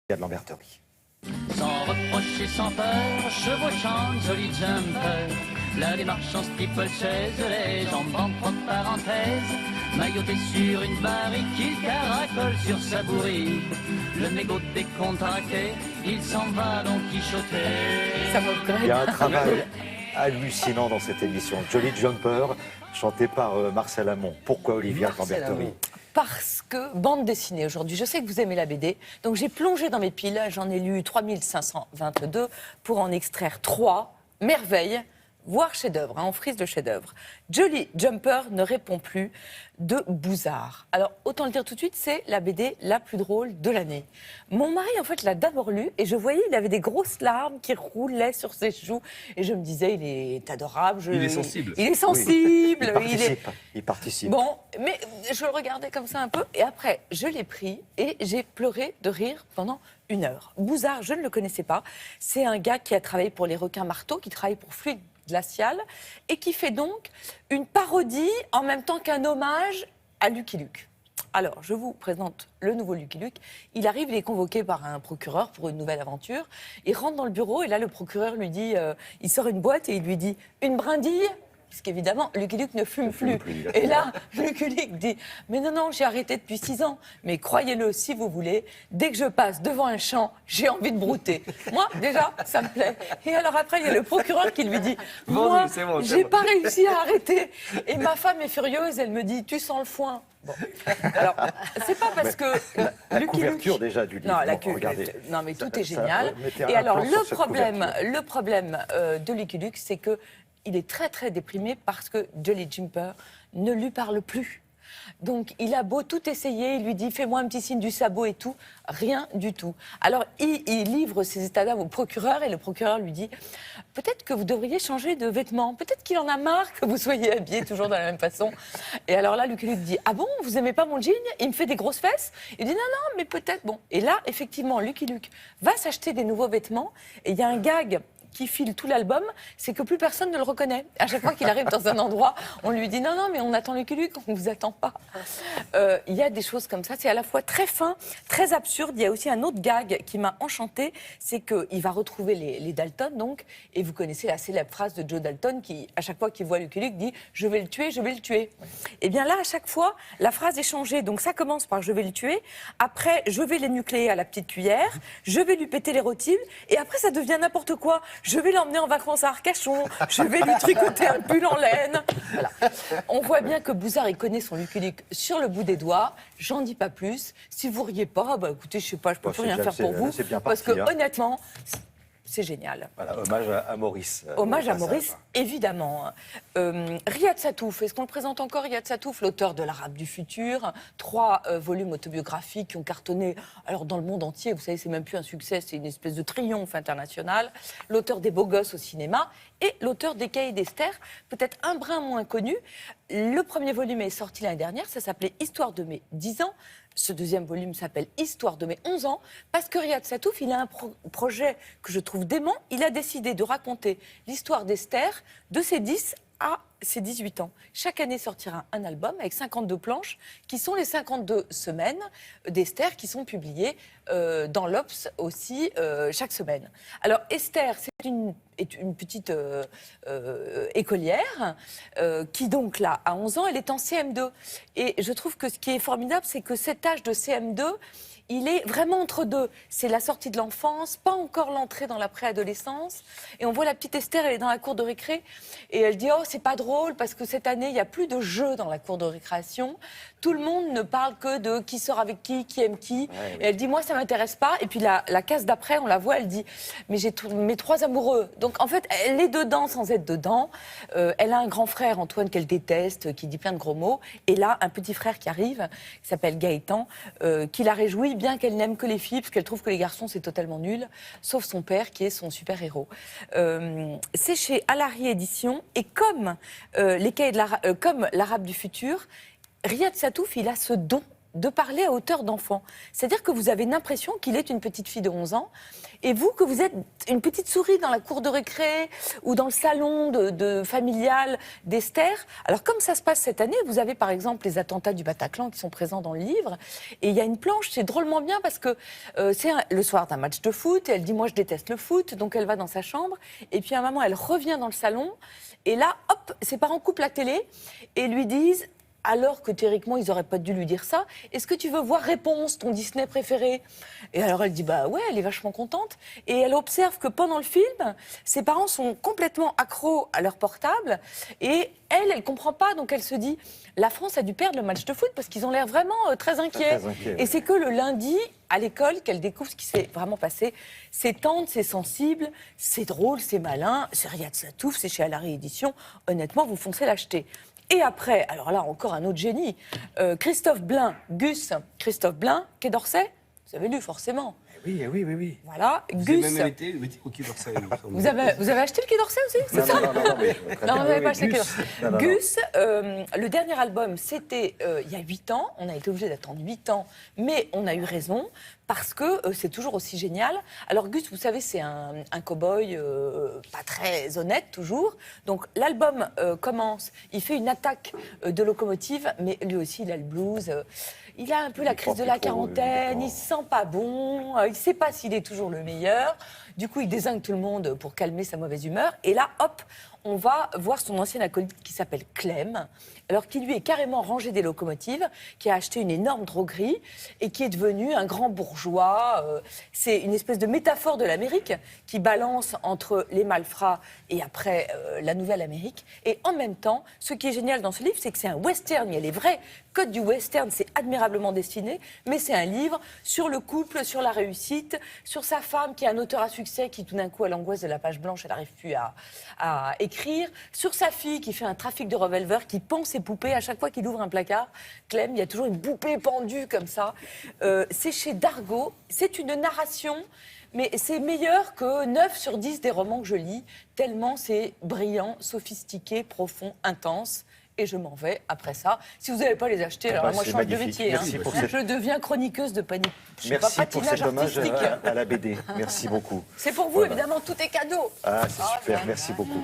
de Lamberterie. Sans reproche et sans peur, chevauchant joli jumper. La démarche en steeple chaise, les jambes entre parenthèses. Mailloté sur une barrique, il caracole sur sa bourrique. Le mégot décontracté, il s'en va donc quichoter. Ça va. Il y a un travail hallucinant dans cette émission. Jolly Jumper, chanté par Marcel Amont. Pourquoi Olivia de Lamberterie? Parce que bande dessinée aujourd'hui, je sais que vous aimez la BD, donc j'ai plongé dans mes piles, j'en ai lu 3522 pour en extraire 3 merveilles, voire chefs-d'œuvre, en frise de chefs-d'œuvre. Jolly Jumper ne répond plus de Bouzard. Alors, autant le dire tout de suite, c'est la BD la plus drôle de l'année. Mon mari, en fait, l'a d'abord lu et je voyais, il avait des grosses larmes qui roulaient sur ses joues. Et je me disais, il est adorable. Il est sensible. Il est sensible. Oui, il participe. Bon, mais je le regardais comme ça un peu. Et après, je l'ai pris et j'ai pleuré de rire pendant 1 heure. Bouzard, je ne le connaissais pas. C'est un gars qui a travaillé pour les requins marteaux, qui travaille pour Fluide Glacial et qui fait donc une parodie en même temps qu'un hommage à Lucky Luke. Alors, je vous présente le nouveau Lucky Luke. Il arrive, il est convoqué par un procureur pour une nouvelle aventure. Il rentre dans le bureau et là, le procureur lui dit, il sort une boîte et il lui dit « Une brindille ?» Puisqu'évidemment, Lucky Luke ne fume plus. Et là, Lucky Luke dit « Mais non, non, j'ai arrêté depuis 6 ans. Mais croyez-le, si vous voulez, dès que je passe devant un champ, j'ai envie de brouter. » Moi, déjà, ça me plaît. Et alors après, il y a le procureur qui lui dit « Moi, j'ai pas réussi à arrêter. » Et ma femme est furieuse, elle me dit « Tu sens le foin. » Bon. Alors, c'est pas parce que La Lucky couverture Luke... déjà du livre. Regardez. Non, mais tout est génial. Mettez Et un alors, plan sur cette le problème de Lucky Luke, c'est que il est très très déprimé parce que Jolly Jumper ne lui parle plus. Donc il a beau tout essayer, il lui dit fais-moi un petit signe du sabot et tout, rien du tout. Alors il livre ses états d'âme au procureur et le procureur lui dit peut-être que vous devriez changer de vêtements, peut-être qu'il en a marre que vous soyez habillé toujours de la même façon. Et alors là Lucky Luke dit ah bon, vous aimez pas mon jean, il me fait des grosses fesses. Il dit non non mais peut-être bon. Et là effectivement Lucky Luke va s'acheter des nouveaux vêtements et il y a un gag qui file tout l'album, c'est que plus personne ne le reconnaît. À chaque fois qu'il arrive dans un endroit, on lui dit non, non, mais on attend Lucky Luke, on ne vous attend pas. Il y a des choses comme ça, c'est à la fois très fin, très absurde. Il y a aussi un autre gag qui m'a enchantée, c'est qu'il va retrouver les Dalton, donc, et vous connaissez la célèbre phrase de Joe Dalton qui, à chaque fois qu'il voit Lucky Luke, dit « je vais le tuer, je vais le tuer ». Et bien là, à chaque fois, la phrase est changée. Donc ça commence par « je vais le tuer », après « je vais l'énucléer à la petite cuillère »,« je vais lui péter les rotiles », et après ça devient n'importe quoi. Je vais l'emmener en vacances à Arcachon, je vais lui tricoter un pull en laine. Voilà. On voit bien que Bouzard, il connaît son Lucky Luke sur le bout des doigts. J'en dis pas plus. Si vous riez pas, bah écoutez, je sais pas, je peux plus rien faire pour vous. Parce que honnêtement, c'est génial. Voilà, hommage à Maurice. Hommage à Maurice, évidemment. Riyad Sattouf, est-ce qu'on le présente encore, Riyad Sattouf, l'auteur de L'Arabe du futur, 3 volumes autobiographiques qui ont cartonné alors, dans le monde entier. Vous savez, c'est même plus un succès, c'est une espèce de triomphe international. L'auteur des Beaux Gosses au cinéma et l'auteur des Cahiers d'Esther, peut-être un brin moins connu. Le premier volume est sorti l'année dernière, ça s'appelait Histoire de mes 10 ans. Ce deuxième volume s'appelle Histoire de mes 11 ans, parce que Riyad Sattouf, il a un projet que je trouve dément. Il a décidé de raconter l'histoire d'Esther de ses 10 à ses 18 ans. Chaque année sortira un album avec 52 planches, qui sont les 52 semaines d'Esther qui sont publiées dans l'Obs aussi chaque semaine. Alors Esther, c'est une petite écolière qui donc là, à 11 ans, elle est en CM2. Et je trouve que ce qui est formidable, c'est que cet âge de CM2, il est vraiment entre deux. C'est la sortie de l'enfance, pas encore l'entrée dans la préadolescence. Et on voit la petite Esther, elle est dans la cour de récré. Et elle dit « Oh, c'est pas drôle parce que cette année, il n'y a plus de jeux dans la cour de récréation. Tout le monde ne parle que de qui sort avec qui aime qui. Ouais, » Et elle dit « Moi, ça m'intéresse pas. » Et puis la case d'après, on la voit, elle dit « Mais j'ai mes 3 amoureux. » Donc en fait, elle est dedans sans être dedans. Elle a un grand frère, Antoine, qu'elle déteste, qui dit plein de gros mots. Et là, un petit frère qui arrive, qui s'appelle Gaëtan, qui la réjouit, bien qu'elle n'aime que les filles, parce qu'elle trouve que les garçons, c'est totalement nul, sauf son père, qui est son super-héros. C'est chez Alary Éditions, et comme comme l'Arabe du futur, Riyad Sattouf, il a ce don de parler à hauteur d'enfant. C'est-à-dire que vous avez l'impression qu'il est une petite fille de 11 ans, et vous, que vous êtes une petite souris dans la cour de récré ou dans le salon de familial d'Esther. Alors, comme ça se passe cette année, vous avez par exemple les attentats du Bataclan qui sont présents dans le livre, et il y a une planche, c'est drôlement bien parce que c'est le soir d'un match de foot, et elle dit « moi je déteste le foot », donc elle va dans sa chambre, et puis à un moment elle revient dans le salon, et là, hop, ses parents coupent la télé et lui disent, alors que théoriquement, ils n'auraient pas dû lui dire ça, est-ce que tu veux voir Réponse, ton Disney préféré? Et alors elle dit, bah ouais, elle est vachement contente. Et elle observe que pendant le film, ses parents sont complètement accros à leur portable. Et elle ne comprend pas, donc elle se dit, la France a dû perdre le match de foot parce qu'ils ont l'air vraiment très inquiets. Très inquiets, Et c'est que le lundi, à l'école, qu'elle découvre ce qui s'est vraiment passé. C'est tendre, c'est sensible, c'est drôle, c'est malin, c'est Riyad Satouf, c'est chez Alary Édition. Honnêtement, vous foncez l'acheter. Et après, alors là, encore un autre génie, Christophe Blain, Christophe Blain, Quai d'Orsay, vous avez lu forcément. Oui, oui, oui, oui. Voilà, Vous Gus. avez même été au Quai d'Orsay. Vous avez acheté le Quai d'Orsay aussi? C'est ça? Non, mais je Non, vous n'avez pas acheté le Quai d'Orsay. Non, non, non. Gus, le dernier album, c'était il y a 8 ans. On a été obligé d'attendre 8 ans, mais on a eu raison parce que c'est toujours aussi génial. Alors Gus, vous savez, c'est un cow-boy pas très honnête toujours. Donc l'album commence, il fait une attaque de locomotive, mais lui aussi il a le blues. Il a un peu la crise de la quarantaine, il se sent pas bon, il ne sait pas s'il est toujours le meilleur. Du coup, il dézingue tout le monde pour calmer sa mauvaise humeur. Et là, hop, on va voir son ancien acolyte qui s'appelle Clem, alors qui lui est carrément rangé des locomotives, qui a acheté une énorme droguerie et qui est devenu un grand bourgeois. C'est une espèce de métaphore de l'Amérique qui balance entre les malfrats et après la nouvelle Amérique. Et en même temps, ce qui est génial dans ce livre, c'est que c'est un western. Il y a les vrais codes du western, c'est admirablement dessiné, mais c'est un livre sur le couple, sur la réussite, sur sa femme qui est un auteur à succès qui tout d'un coup a l'angoisse de la page blanche, elle n'arrive plus à écrire, sur sa fille qui fait un trafic de revolver, qui pend ses poupées à chaque fois qu'il ouvre un placard. Clem, il y a toujours une poupée pendue comme ça. C'est chez Dargaud, c'est une narration, mais c'est meilleur que 9 sur 10 des romans que je lis, tellement c'est brillant, sophistiqué, profond, intense. Et je m'en vais après ça. Si vous n'avez pas les acheter, alors moi je change de métier. Merci pour cette... Je deviens chroniqueuse de panique. Merci pour cet hommage à la BD. Merci beaucoup. C'est pour vous, Voilà. évidemment, tout est cadeau. Ah, c'est super, merci beaucoup.